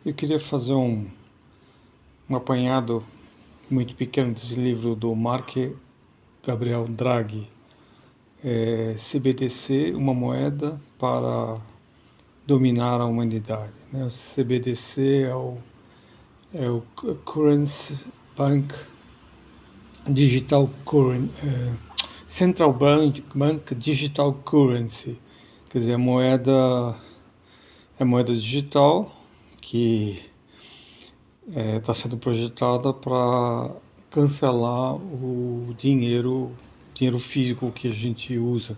Eu queria fazer um apanhado muito pequeno desse livro do Mark Gabriel Draghi, CBDC, uma moeda para dominar a humanidade. O CBDC é o Currency Bank Digital Currency, Central Bank Digital Currency, quer dizer, a moeda digital que está sendo projetada para cancelar o dinheiro físico que a gente usa.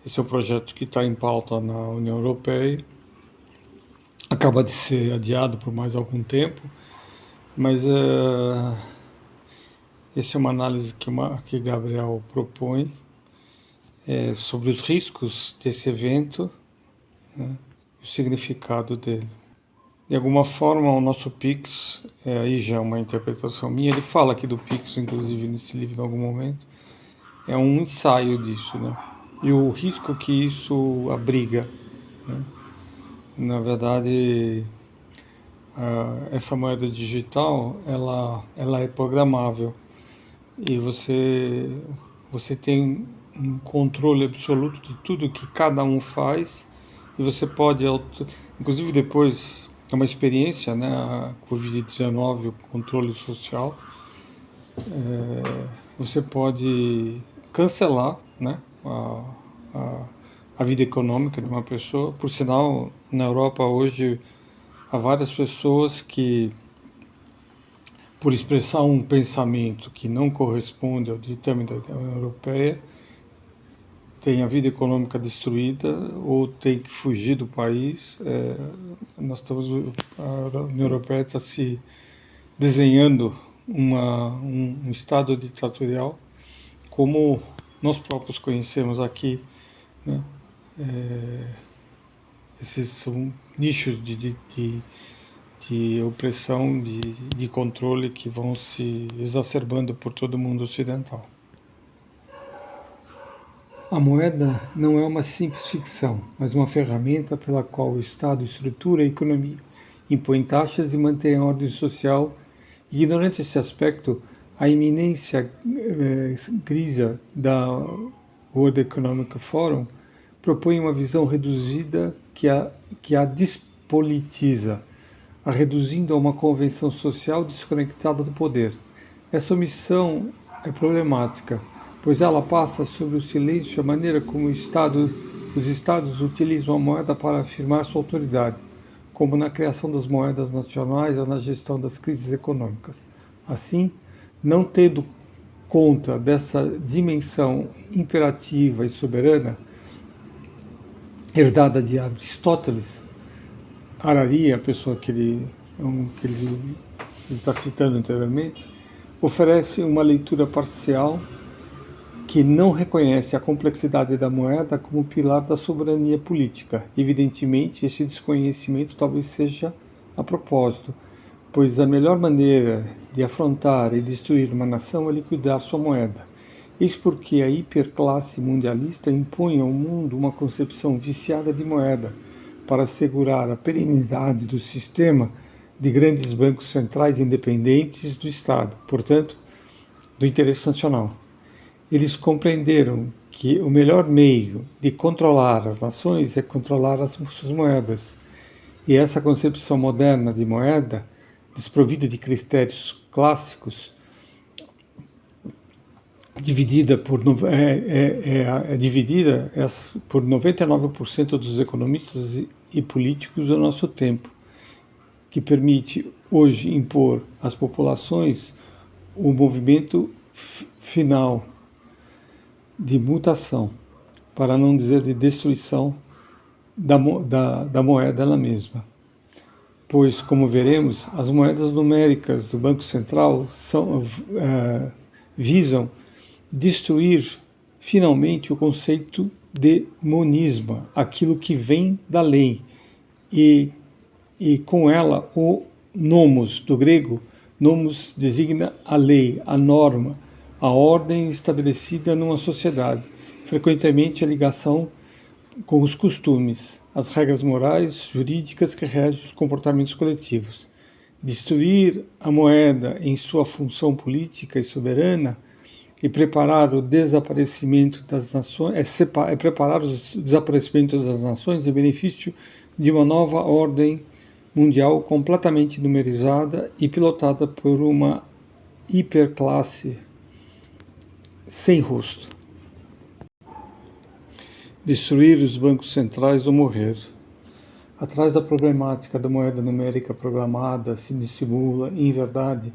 Esse é um projeto que está em pauta na União Europeia, acaba de ser adiado por mais algum tempo, mas essa é uma análise que Gabriel propõe sobre os riscos desse evento, né, e o significado dele. De alguma forma, o nosso Pix, aí já é uma interpretação minha, ele fala aqui do Pix, inclusive nesse livro em algum momento, é um ensaio disso, né? E o risco que isso abriga, né? Na verdade, essa moeda digital, ela é programável e você tem um controle absoluto de tudo que cada um faz e você pode, inclusive depois é uma experiência, né, a Covid-19, o controle social, você pode cancelar, né, a vida econômica de uma pessoa. Por sinal, na Europa hoje há várias pessoas que, por expressar um pensamento que não corresponde ao ditame da União Europeia, tem a vida econômica destruída ou tem que fugir do país. A União Europeia está se desenhando um estado ditatorial como nós próprios conhecemos aqui, né? Esses são nichos de opressão, de controle que vão se exacerbando por todo o mundo ocidental. A moeda não é uma simples ficção, mas uma ferramenta pela qual o Estado estrutura a economia, impõe taxas e mantém a ordem social. Ignorante esse aspecto, a iminência crise da World Economic Forum propõe uma visão reduzida que a despolitiza, a reduzindo a uma convenção social desconectada do poder. Essa omissão é problemática, pois ela passa sobre o silêncio a maneira como os Estados utilizam a moeda para afirmar sua autoridade, como na criação das moedas nacionais ou na gestão das crises econômicas. Assim, não tendo conta dessa dimensão imperativa e soberana, herdada de Aristóteles, Harari, a pessoa que ele está citando anteriormente, oferece uma leitura parcial que não reconhece a complexidade da moeda como pilar da soberania política. Evidentemente, esse desconhecimento talvez seja a propósito, pois a melhor maneira de afrontar e destruir uma nação é liquidar sua moeda. Eis porque a hiperclasse mundialista impõe ao mundo uma concepção viciada de moeda para assegurar a perenidade do sistema de grandes bancos centrais independentes do Estado, portanto, do interesse nacional. Eles compreenderam que o melhor meio de controlar as nações é controlar as suas moedas. E essa concepção moderna de moeda, desprovida de critérios clássicos, dividida por 99% dos economistas e políticos do nosso tempo, que permite hoje impor às populações o movimento final de mutação, para não dizer de destruição da moeda ela mesma. Pois, como veremos, as moedas numéricas do Banco Central visam destruir finalmente o conceito de monismo, aquilo que vem da lei, e com ela o nomos, do grego. Nomos designa a lei, a norma, a ordem estabelecida numa sociedade, frequentemente a ligação com os costumes. as regras morais, jurídicas que regem os comportamentos coletivos. Destruir a moeda em sua função política e soberana e preparar o desaparecimento das nações, preparar o desaparecimento das nações em benefício de uma nova ordem mundial completamente numerizada e pilotada por uma hiperclasse sem rosto. Destruir os bancos centrais ou morrer. Atrás da problemática da moeda numérica programada se dissimula, em verdade,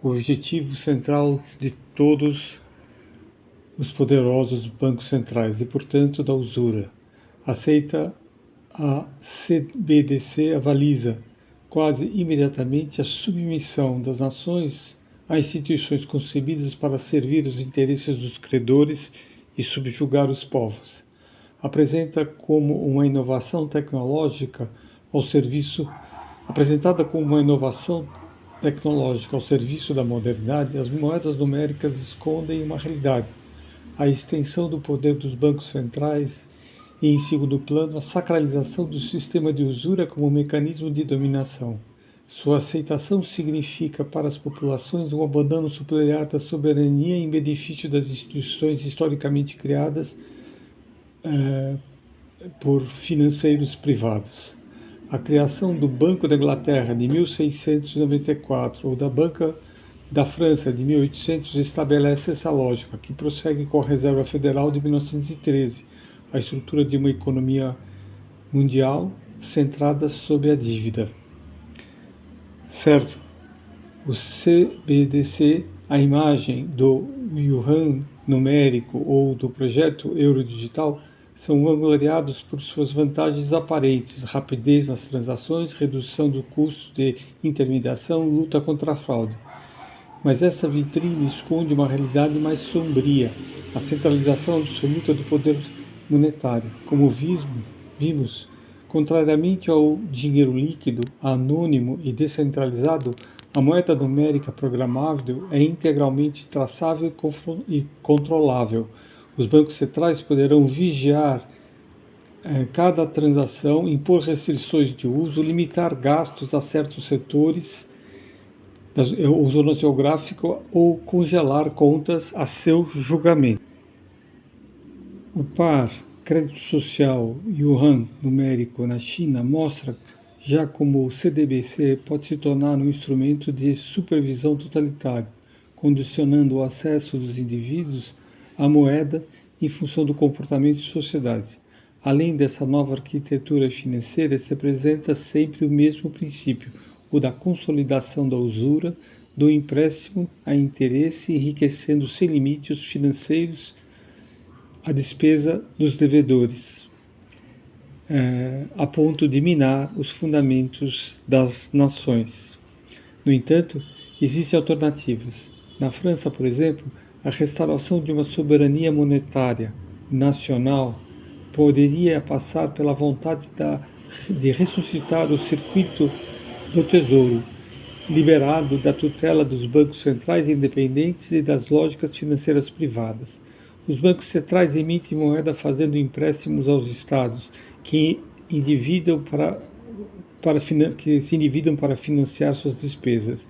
o objetivo central de todos os poderosos bancos centrais e, portanto, da usura. Aceita a CBDC avaliza quase imediatamente a submissão das nações a instituições concebidas para servir os interesses dos credores e subjugar os povos. Apresentada como uma inovação tecnológica ao serviço da modernidade, as moedas numéricas escondem uma realidade: a extensão do poder dos bancos centrais e, em segundo plano, a sacralização do sistema de usura como mecanismo de dominação. Sua aceitação significa para as populações um abandono superior da soberania em benefício das instituições historicamente criadas por financeiros privados. A criação do Banco da Inglaterra de 1694 ou da Banca da França de 1800 estabelece essa lógica, que prossegue com a Reserva Federal de 1913, a estrutura de uma economia mundial centrada sobre a dívida. Certo, o CBDC, a imagem do yuan numérico ou do projeto euro digital, são vangloriados por suas vantagens aparentes: rapidez nas transações, redução do custo de intermediação, luta contra a fraude. Mas essa vitrine esconde uma realidade mais sombria: a centralização absoluta do poder monetário. Como vimos, contrariamente ao dinheiro líquido, anônimo e descentralizado, a moeda numérica programável é integralmente traçável e controlável. Os bancos centrais poderão vigiar cada transação, impor restrições de uso, limitar gastos a certos setores ou zona geográfica ou congelar contas a seu julgamento. O par crédito social yuan numérico na China mostra já como o CBDC pode se tornar um instrumento de supervisão totalitário, condicionando o acesso dos indivíduos à moeda em função do comportamento de sociedade. Além dessa nova arquitetura financeira, se apresenta sempre o mesmo princípio, o da consolidação da usura, do empréstimo a interesse, enriquecendo sem limite os financeiros à despesa dos devedores, a ponto de minar os fundamentos das nações. No entanto, existem alternativas. Na França, por exemplo, a restauração de uma soberania monetária nacional poderia passar pela vontade de ressuscitar o circuito do tesouro, liberado da tutela dos bancos centrais independentes e das lógicas financeiras privadas. Os bancos centrais emitem moeda fazendo empréstimos aos estados, que se endividam para financiar suas despesas.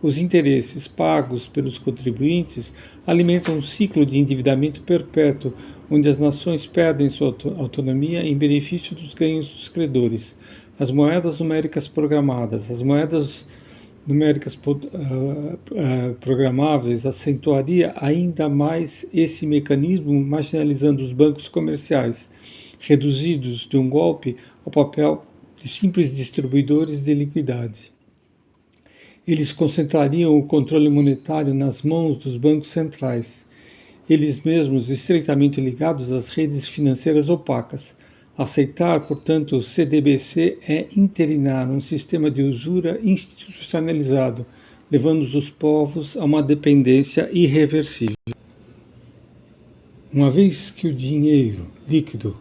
Os interesses pagos pelos contribuintes alimentam um ciclo de endividamento perpétuo, onde as nações perdem sua autonomia em benefício dos ganhos dos credores. As moedas numéricas programadas, as moedas numéricas programáveis acentuaria ainda mais esse mecanismo, marginalizando os bancos comerciais, reduzidos de um golpe ao papel de simples distribuidores de liquidez. Eles concentrariam o controle monetário nas mãos dos bancos centrais, eles mesmos estreitamente ligados às redes financeiras opacas. Aceitar, portanto, o CBDC é interinar um sistema de usura institucionalizado, levando os povos a uma dependência irreversível. Uma vez que o dinheiro líquido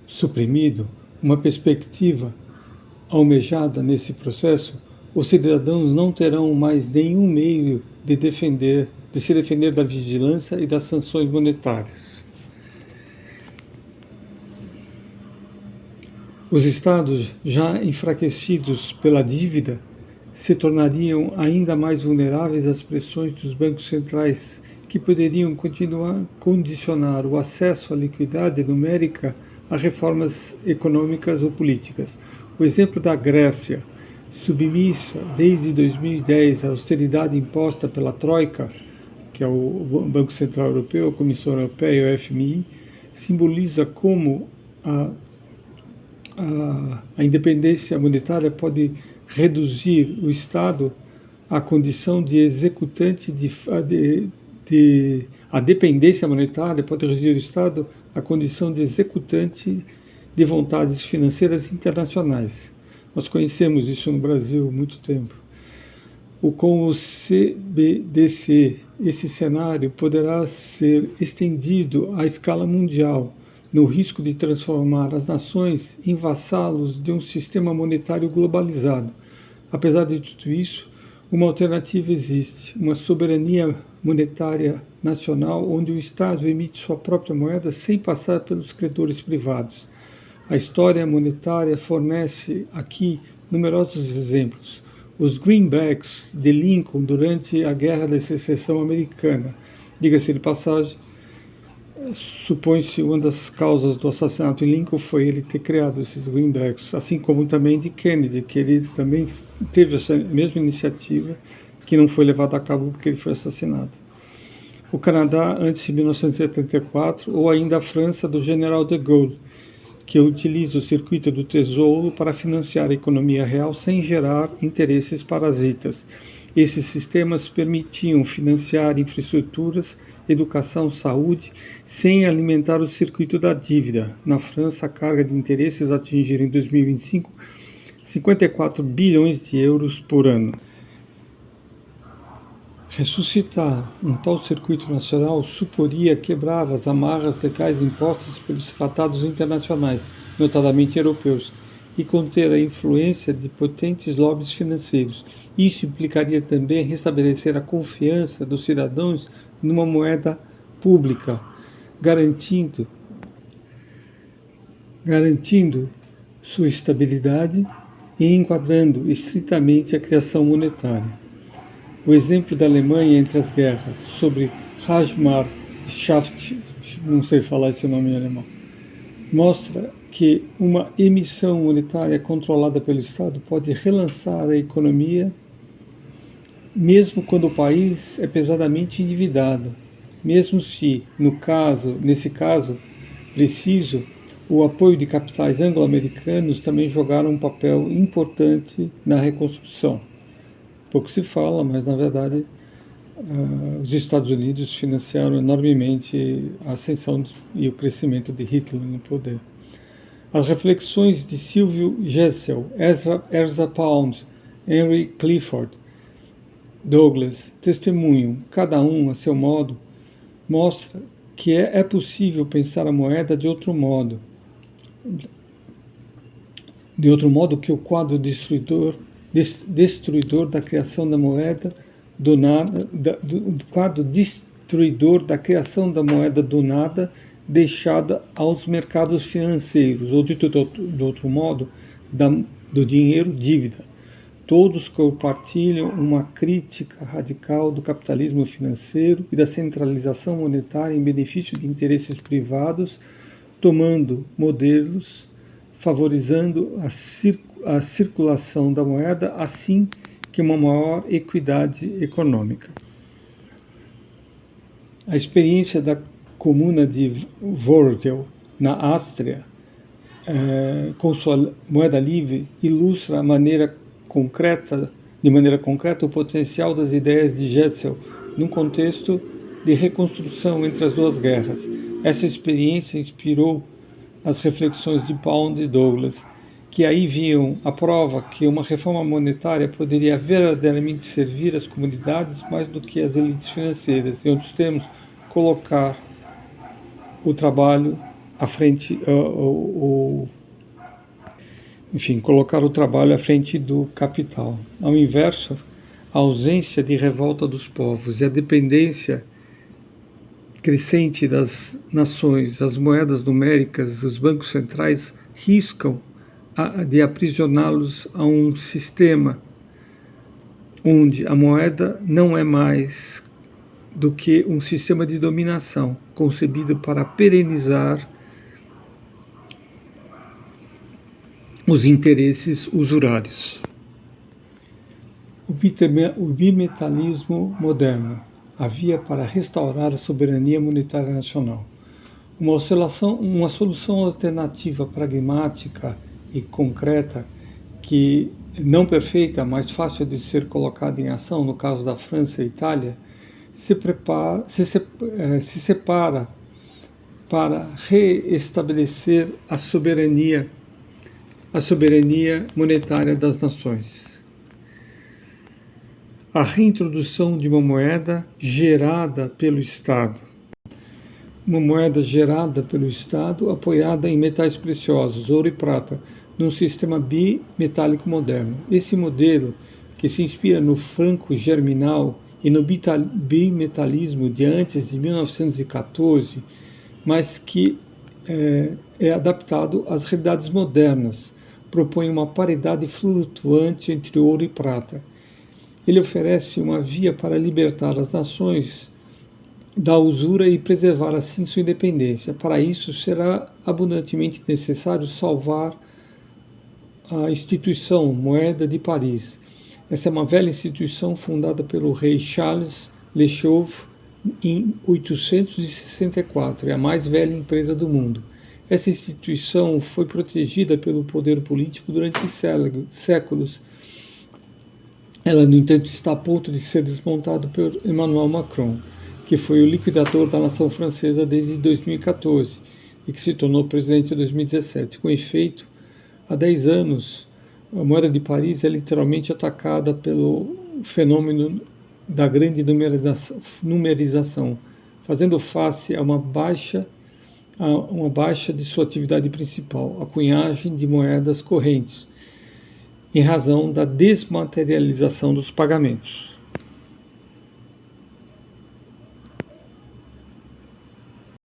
suprimido, uma perspectiva almejada nesse processo, os cidadãos não terão mais nenhum meio de se defender da vigilância e das sanções monetárias. Os estados, já enfraquecidos pela dívida, se tornariam ainda mais vulneráveis às pressões dos bancos centrais, que poderiam continuar a condicionar o acesso à liquidez numérica a reformas econômicas ou políticas. O exemplo da Grécia, submissa desde 2010 à austeridade imposta pela Troika, que é o Banco Central Europeu, a Comissão Europeia e o FMI, simboliza como a independência monetária pode reduzir o Estado à condição de executante a dependência monetária pode reduzir o Estado à condição de executante de vontades financeiras internacionais. Nós conhecemos isso no Brasil há muito tempo. Com o CBDC, esse cenário poderá ser estendido à escala mundial, no risco de transformar as nações em vassalos de um sistema monetário globalizado. Apesar de tudo isso, uma alternativa existe, uma soberania monetária nacional, onde o Estado emite sua própria moeda sem passar pelos credores privados. A história monetária fornece aqui numerosos exemplos. Os greenbacks de Lincoln durante a Guerra da Secessão Americana. Diga-se de passagem, supõe-se uma das causas do assassinato de Lincoln foi ele ter criado esses greenbacks, assim como também de Kennedy, que ele também teve essa mesma iniciativa que não foi levada a cabo porque ele foi assassinado. O Canadá antes de 1974, ou ainda a França do General de Gaulle, que utiliza o circuito do tesouro para financiar a economia real sem gerar interesses parasitas. Esses sistemas permitiam financiar infraestruturas, educação, saúde, sem alimentar o circuito da dívida. Na França, a carga de interesses atingiu em 2025 54 bilhões de euros por ano. Ressuscitar um tal circuito nacional suporia quebrar as amarras legais impostas pelos tratados internacionais, notadamente europeus, e conter a influência de potentes lobbies financeiros. Isso implicaria também restabelecer a confiança dos cidadãos numa moeda pública, garantindo sua estabilidade e enquadrando estritamente a criação monetária. O exemplo da Alemanha entre as guerras, sobre Reichsmarkschaft, não sei falar esse nome em alemão, mostra que uma emissão monetária controlada pelo Estado pode relançar a economia, mesmo quando o país é pesadamente endividado, mesmo se, nesse caso preciso, o apoio de capitais anglo-americanos também jogaram um papel importante na reconstrução. Pouco se fala, mas na verdade os Estados Unidos financiaram enormemente a ascensão e o crescimento de Hitler no poder. As reflexões de Silvio Gesell, Ezra Pound, Henry Clifford, Douglas testemunham, cada um a seu modo, mostra que é possível pensar a moeda de outro modo que o quadro destruidor da criação da moeda do nada, do quadro destruidor da criação da moeda do nada deixada aos mercados financeiros, ou dito de outro modo, do dinheiro dívida. Todos compartilham uma crítica radical do capitalismo financeiro e da centralização monetária em benefício de interesses privados, tomando modelos, favorizando a circulação da moeda, assim que uma maior equidade econômica. A experiência da comuna de Wörgl, na Áustria, com sua moeda livre, ilustra de maneira concreta o potencial das ideias de Gesell num contexto de reconstrução entre as duas guerras. Essa experiência inspirou as reflexões de Pound e Douglas, que aí viam a prova que uma reforma monetária poderia verdadeiramente servir as comunidades mais do que as elites financeiras. Em outros termos, colocar o trabalho à frente, colocar o trabalho à frente do capital. Ao inverso, a ausência de revolta dos povos e a dependência crescente das nações, as moedas numéricas, os bancos centrais riscam de aprisioná-los a um sistema onde a moeda não é mais do que um sistema de dominação concebido para perenizar os interesses usurários. O bimetalismo moderno, a via para restaurar a soberania monetária nacional. Uma solução alternativa pragmática e concreta, que não perfeita, mas fácil de ser colocada em ação, no caso da França e Itália, se separa para reestabelecer a soberania monetária das nações. A reintrodução de uma moeda gerada pelo Estado. Uma moeda gerada pelo Estado, apoiada em metais preciosos, ouro e prata, num sistema bimetálico moderno. Esse modelo, que se inspira no franco germinal e no bimetalismo de antes de 1914, mas que é adaptado às realidades modernas, propõe uma paridade flutuante entre ouro e prata. Ele oferece uma via para libertar as nações da usura e preservar assim sua independência. Para isso, será abundantemente necessário salvar a instituição Moeda de Paris. Essa é uma velha instituição fundada pelo rei Charles Le Chauve em 864, é a mais velha empresa do mundo. Essa instituição foi protegida pelo poder político durante séculos. Ela, no entanto, está a ponto de ser desmontada por Emmanuel Macron, que foi o liquidador da nação francesa desde 2014 e que se tornou presidente em 2017. Com efeito, há 10 anos, a moeda de Paris é literalmente atacada pelo fenômeno da grande numerização, fazendo face a uma baixa de sua atividade principal, a cunhagem de moedas correntes, em razão da desmaterialização dos pagamentos.